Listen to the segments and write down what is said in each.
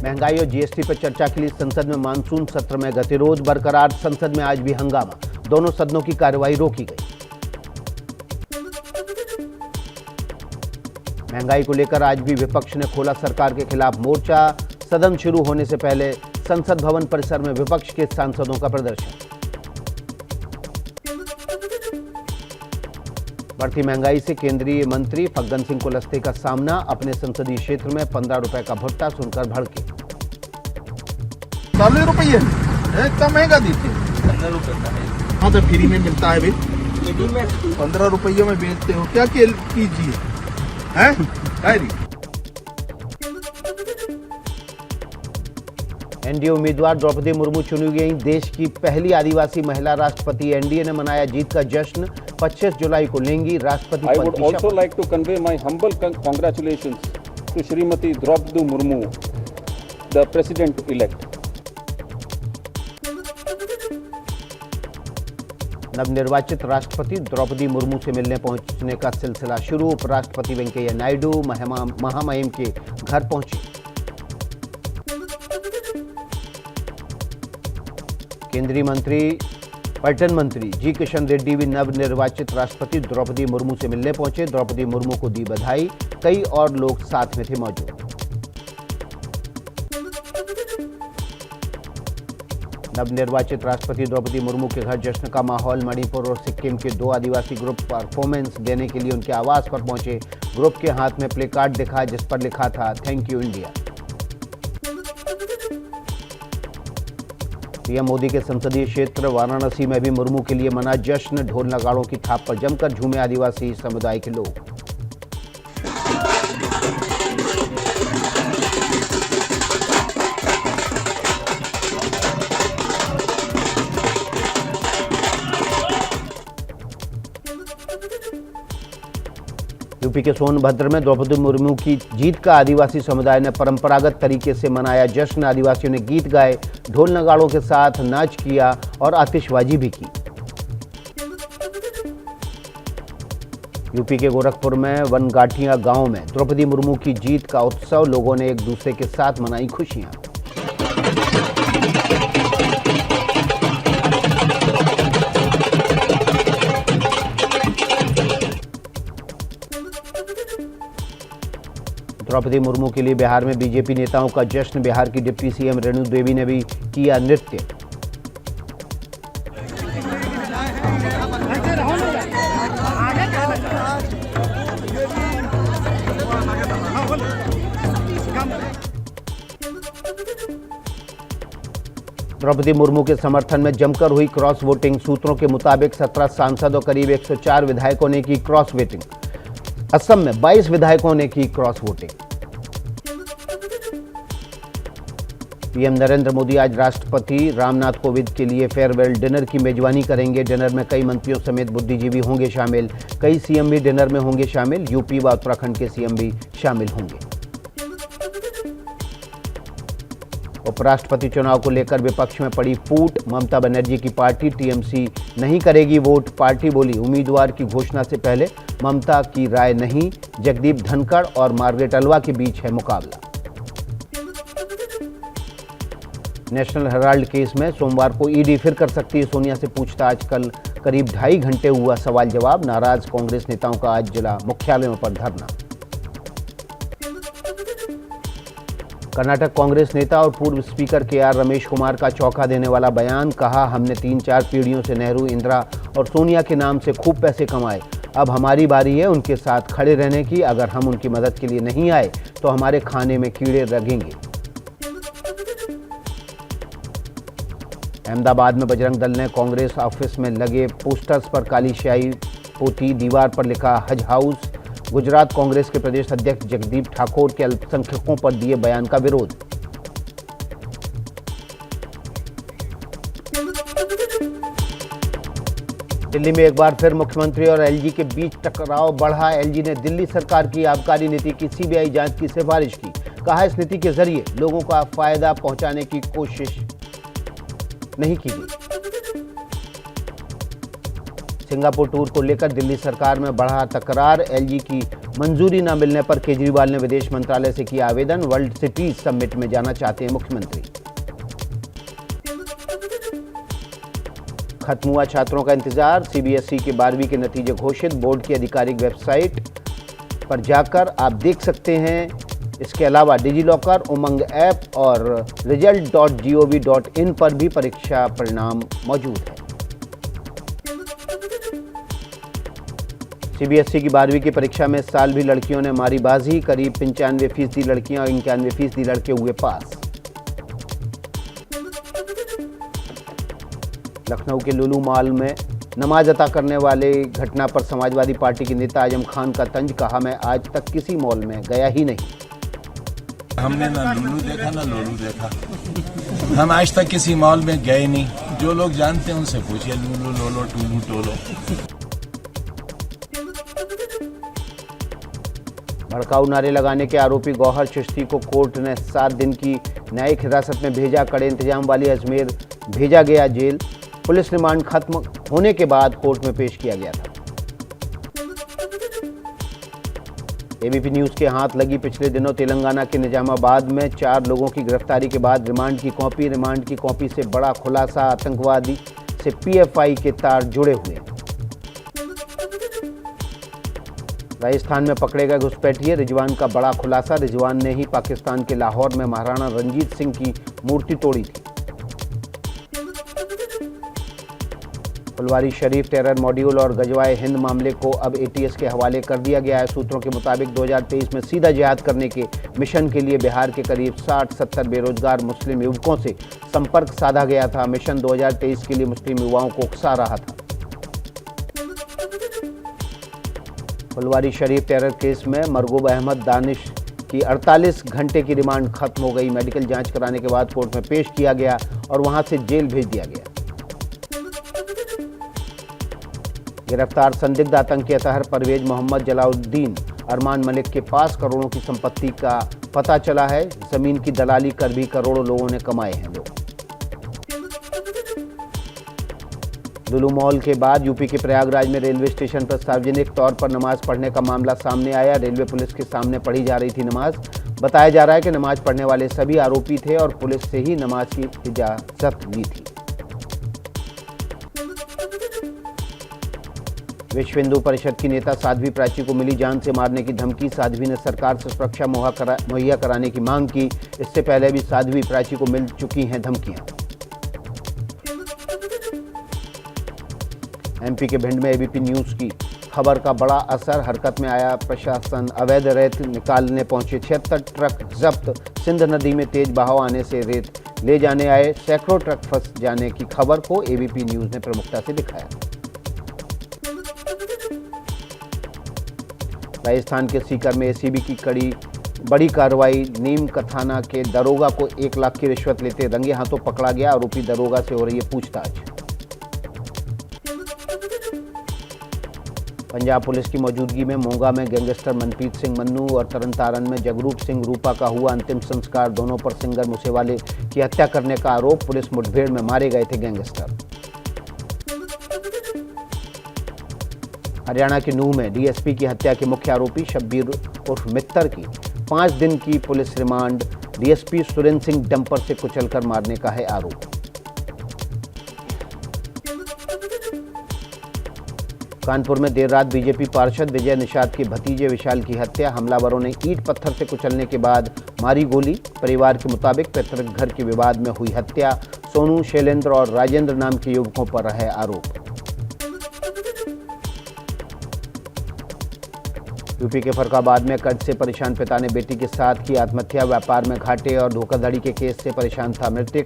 महंगाई और जीएसटी पर चर्चा के लिए संसद में मानसून सत्र में गतिरोध बरकरार। संसद में आज भी हंगामा, दोनों सदनों की कार्यवाही रोकी गई। महंगाई को लेकर आज भी विपक्ष ने खोला सरकार के खिलाफ मोर्चा। सदन शुरू होने से पहले संसद भवन परिसर में विपक्ष के सांसदों का प्रदर्शन। बढ़ती महंगाई से केंद्रीय मंत्री फग्गन सिंह कुलस्ते का सामना। अपने संसदीय क्षेत्र में 15 रुपए का भुट्टा सुनकर भड़के। 15 रुपये इतना महंगा देते हैं? 15 रुपये का है। हाँ तो फ्री में मिलता है भाई, 15 रुपये में बेचते हो, क्या कीजिए है? एनडीए उम्मीदवार द्रौपदी मुर्मू चुनी गई देश की पहली आदिवासी महिला राष्ट्रपति। एनडीए ने मनाया जीत का जश्न। 25 जुलाई को लेंगी राष्ट्रपति I पद would की also शपथ। like to convey my humble congratulations to Shrimati Draupadi Murmu, the President-elect. नवनिर्वाचित राष्ट्रपति द्रौपदी मुर्मू से मिलने पहुंचने का सिलसिला शुरू। उपराष्ट्रपति वेंकैया नायडू महामहिम के घर पहुंचे। केंद्रीय मंत्री पर्यटन मंत्री जी किशन रेड्डी भी नवनिर्वाचित राष्ट्रपति द्रौपदी मुर्मू से मिलने पहुंचे। द्रौपदी मुर्मू को दी बधाई। कई और लोग साथ में थे मौजूद। नवनिर्वाचित राष्ट्रपति द्रौपदी मुर्मू के घर जश्न का माहौल। मणिपुर और सिक्किम के 2 आदिवासी ग्रुप परफॉर्मेंस देने के लिए उनके आवास पर पहुंचे। ग्रुप के हाथ में प्ले कार्ड दिखा जिस पर लिखा था thank you India. PM Modi के संसदीय क्षेत्र वाराणसी में भी मुर्मू के लिए मना जश्न। ढोल नगाड़ों की थाप पर जमकर झूमे आदिवासी समुदाय के लोग। यूपी के सोनभद्र में द्रौपदी मुर्मू की जीत का आदिवासी समुदाय ने परंपरागत तरीके से मनाया जश्न। आदिवासियों ने गीत गाए, ढोल नगाड़ों के साथ नाच किया और आतिशबाजी भी की। यूपी के गोरखपुर में वनगाठिया गांव में द्रौपदी मुर्मू की जीत का उत्सव। लोगों ने एक दूसरे के साथ मनाई खुशियां। द्रौपदी मुर्मू के लिए बिहार में बीजेपी नेताओं का जश्न। बिहार की डिप्टी सीएम रेणु देवी ने भी किया नृत्य। द्रौपदी मुर्मू के समर्थन में जमकर हुई क्रॉस वोटिंग। सूत्रों के मुताबिक 17 सांसद और करीब 104 विधायकों ने की क्रॉस वोटिंग। असम में 22 विधायकों ने की cross voting. PM Narendra Modi आज राष्ट्रपति रामनाथ कोविंद के लिए फेयरवेल डिनर की मेजबानी करेंगे। डिनर में कई मंत्रियों समेत बुद्धिजीवी होंगे शामिल। कई सीएम भी डिनर में होंगे शामिल। यूपी व उत्तराखंड के सीएम भी शामिल होंगे। उपराष्ट्रपति चुनाव को लेकर विपक्ष में पड़ी फूट। ममता बनर्जी की पार्टी टीएमसी नहीं करेगी वोट। पार्टी बोली उम्मीदवार की घोषणा से पहले ममता की राय नहीं। जगदीप धनखड़ और मार्गरेट अलवा के बीच है मुकाबला। नेशनल हेराल्ड केस में सोमवार को ईडी फिर कर सकती है सोनिया से पूछताछ। कल करीब 2.5 घंटे हुआ सवाल जवाब। नाराज कांग्रेस नेताओं का आज जिला मुख्यालयों पर धरना। कर्नाटक कांग्रेस नेता और पूर्व स्पीकर केआर रमेश कुमार का चौंका देने वाला बयान। कहा हमने 3-4 पीढ़ियों से नेहरू, इंदिरा और सोनिया के नाम से खूब पैसे कमाए। अब हमारी बारी है उनके साथ खड़े रहने की। अगर हम उनकी मदद के लिए नहीं आए तो हमारे खाने में कीड़े लगेंगे। अहमदाबाद में बजरंग दल ने कांग्रेस ऑफिस में लगे पोस्टर्स पर काली स्याही पोती। दीवार पर लिखा हज हाउस। गुजरात कांग्रेस के प्रदेश अध्यक्ष जगदीप ठाकुर के अल्पसंख्यकों पर दिए बयान का विरोध। दिल्ली में एक बार फिर मुख्यमंत्री और एलजी के बीच टकराव बढ़ा। एलजी ने दिल्ली सरकार की आबकारी नीति की सीबीआई जांच की सिफारिश की। कहा इस नीति के जरिए लोगों का फायदा पहुंचाने की कोशिश नहीं की गई। सिंगापुर टूर को लेकर दिल्ली सरकार में बढ़ा तकरार। एलजी की मंजूरी न मिलने पर केजरीवाल ने विदेश मंत्रालय से किया आवेदन। वर्ल्ड सिटीज समिट में जाना चाहते हैं मुख्यमंत्री। खत्म हुआ छात्रों का इंतजार। सीबीएसई के 12वीं के नतीजे घोषित। बोर्ड की आधिकारिक वेबसाइट पर जाकर आप देख सकते हैं। इसके अलावा डिजीलॉकर, उमंग ऐप और result.gov.in पर भी परीक्षा परिणाम मौजूद है। सीबीएसई की 12वीं की परीक्षा में इस साल भी लड़कियों ने मारी बाजी। करीब 95% लड़कियां और 91% लड़के हुए पास। लखनऊ के लुलू मॉल में नमाज अता करने वाले घटना पर समाजवादी पार्टी के नेता आजम खान का तंज। कहा, मैं आज तक किसी मॉल में गया ही नहीं। हमने ना लुलू देखा ना लोलू देखा। हम आज तक किसी मॉल में गए नहीं। जो लोग जानते हैं उनसे पूछिए, लुलू लोलो टूलू टोलो। भड़काऊ नारे लगाने के आरोपी गौहर चिश्ती को कोर्ट ने 7 दिन की न्यायिक हिरासत में भेजा। कड़े इंतजाम वाली अजमेर भेजा गया जेल। पुलिस रिमांड खत्म होने के बाद कोर्ट में पेश किया गया था। एबीपी न्यूज के हाथ लगी पिछले दिनों तेलंगाना के निजामाबाद में 4 लोगों की गिरफ्तारी के बाद रिमांड की कॉपी से बड़ा खुलासा। आतंकवादी से पीएफआई के तार जुड़े हुए। राजस्थान में पकड़े गए घुसपैठिए रिजवान का बड़ा खुलासा। रिजवान ने ही पाकिस्तान के लाहौर में महाराणा रंजीत सिंह की मूर्ति तोड़ी थी। फुलवारी शरीफ टेरर मॉड्यूल और गजवाए हिंद मामले को अब एटीएस के हवाले कर दिया गया है। सूत्रों के मुताबिक 2023 में सीधा जिहाद करने के मिशन के लिए बिहार के करीब 60-70 बेरोजगार मुस्लिम युवकों से संपर्क साधा गया था। मिशन 2023 के लिए मुस्लिम युवाओं को उकसा रहा था। फुलवारी शरीफ टेरर केस में मरगूब अहमद दानिश की 48 घंटे की रिमांड खत्म हो गई। मेडिकल जांच कराने के बाद कोर्ट में पेश किया गया और वहां से जेल भेज दिया गया। गिरफ्तार संदिग्ध आतंकी अतहर परवेज मोहम्मद जलाउद्दीन अरमान मलिक के पास करोड़ों की संपत्ति का पता चला है। जमीन की दलाली कर भी करोड़ों लोगों ने कमाए हैं लोग। लुलू मॉल के बाद यूपी के प्रयागराज में रेलवे स्टेशन पर सार्वजनिक तौर पर नमाज पढ़ने का मामला सामने आया। रेलवे पुलिस के सामने पढ़ी जा रही थी नमाज। बताया जा रहा है कि नमाज पढ़ने वाले सभी आरोपी थे और पुलिस से ही नमाज की इजाजत ली थी। विश्व हिंदू परिषद की नेता साध्वी प्राची को मिली जान से मारने की धमकी। साध्वी ने सरकार से सुरक्षा मुहैया कराने की मांग की। इससे पहले भी साध्वी प्राची को मिल चुकी हैं धमकियां। एमपी के भिंड में एबीपी न्यूज की खबर का बड़ा असर। हरकत में आया प्रशासन। अवैध रेत निकालने पहुंचे 76 ट्रक जब्त। सिंध नदी में तेज बहाव आने से रेत ले जाने आए सैकड़ों ट्रक फंस जाने की खबर को एबीपी न्यूज ने प्रमुखता से दिखाया। राजस्थान के सीकर में एसीबी की बड़ी कार्रवाई। नीम कथाना के दरोगा को 1 लाख की रिश्वत लेते रंगे हाथों पकड़ा गया। आरोपी दरोगा से हो रही है पूछताछ। पंजाब पुलिस की मौजूदगी में मोगा में गैंगस्टर मनप्रीत सिंह मन्नू और तरनतारन में जगरूप सिंह रूपा का हुआ अंतिम संस्कार। दोनों पर सिंगर मूसेवाले की हत्या करने का आरोप। पुलिस मुठभेड़ में मारे गए थे गैंगस्टर। हरियाणा के नूह में डीएसपी की हत्या के मुख्य आरोपी शब्बीर उर्फ मित्तर की 5 दिन की police remand. DSP Surendra Singh dumper से कुचलकर मारने का है आरोप। कानपुर में देर रात बीजेपी पार्षद विजय निषाद के भतीजे विशाल की हत्या। हमलावरों ने ईंट पत्थर से कुचलने के बाद मारी गोली। परिवार के मुताबिक पैतृक घर के विवाद में हुई हत्या। सोनू, शैलेंद्र और राजेंद्र नाम के युवकों पर है आरोप। यूपी के फरखाबाद में कर्ज से परेशान पिता ने बेटी के साथ की आत्महत्या। व्यापार में घाटे और धोखाधड़ी के केस से परेशान था मृतक।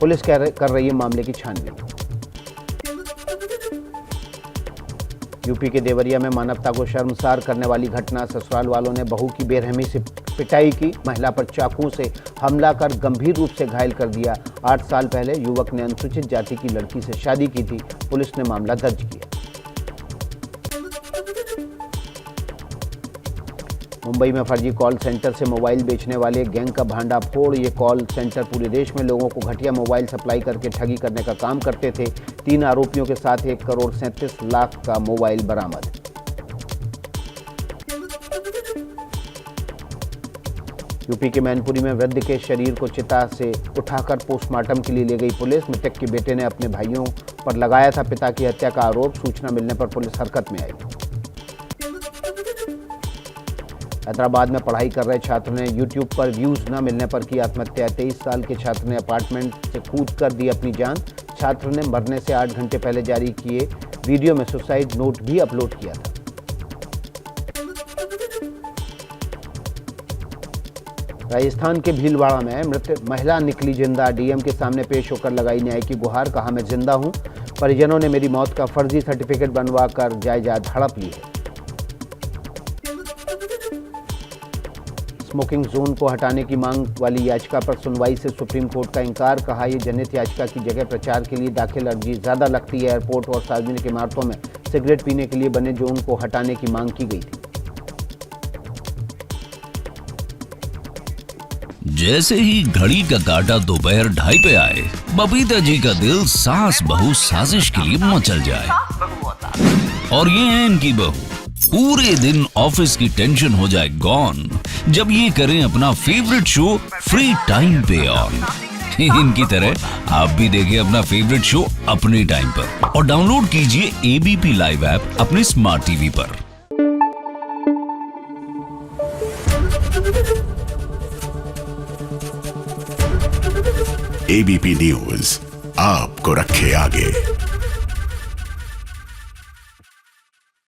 पुलिस कर रही है मामले की छानबीन। यूपी के देवरिया में मानवता को शर्मसार करने वाली घटना। ससुराल वालों ने बहू की बेरहमी से पिटाई की। महिला पर चाकू से हमला कर गंभीर रूप से घायल कर दिया। 8 साल पहले युवक ने अनुसूचित जाति की लड़की से शादी की थी। पुलिस ने मामला दर्ज किया। मुंबई में फर्जी कॉल सेंटर से मोबाइल बेचने वाले गैंग का भांडाफोड़। ये कॉल सेंटर पूरे देश में लोगों को घटिया मोबाइल सप्लाई करके ठगी करने का काम करते थे। 3 आरोपियों के साथ 1,37,00,000 का मोबाइल बरामद। यूपी के मैनपुरी में वृद्ध के शरीर को चिता से उठाकर पोस्टमार्टम के लिए ले गई पुलिस। मृतक के बेटे ने अपने भाइयों पर लगाया था पिता की हत्या का आरोप। सूचना मिलने पर पुलिस हरकत में आई। हैदराबाद में पढ़ाई कर रहे छात्र ने YouTube पर व्यूज न मिलने पर की आत्महत्या। 23 साल के छात्र ने अपार्टमेंट से कूदकर दी अपनी जान। छात्र ने मरने से 8 घंटे पहले जारी किए वीडियो में सुसाइड नोट भी अपलोड किया था। राजस्थान के भीलवाड़ा में मृत महिला निकली जिंदा। डीएम के सामने पेश होकर लगाई न्याय की गुहार। कहा, मैं जिंदा हूं, परिजनों ने मेरी मौत का फर्जी सर्टिफिकेट बनवा कर जायदाद हड़प ली है। स्मोकिंग जोन को हटाने की मांग वाली याचिका पर सुनवाई से सुप्रीम कोर्ट का इंकार। कहा, यह जनहित याचिका की जगह प्रचार के लिए दाखिल अर्जी ज्यादा लगती है। एयरपोर्ट और सार्वजनिक इमारतों में सिगरेट पीने के लिए बने जोन को हटाने की मांग की गई थी। जैसे ही घड़ी का काटा दोपहर 2:30 पे आए, बबीता जी का दिल सास बहू साजिश के लिए मचल जाए। और ये है इनकी बहू, पूरे दिन ऑफिस की टेंशन हो जाए गॉन जब ये करें अपना फेवरेट शो फ्री टाइम पे ऑन। इनकी तरह आप भी देखें अपना फेवरेट शो अपने टाइम पर और डाउनलोड कीजिए एबीपी लाइव ऐप अपने स्मार्ट टीवी पर। एबीपी न्यूज आपको रखे आगे।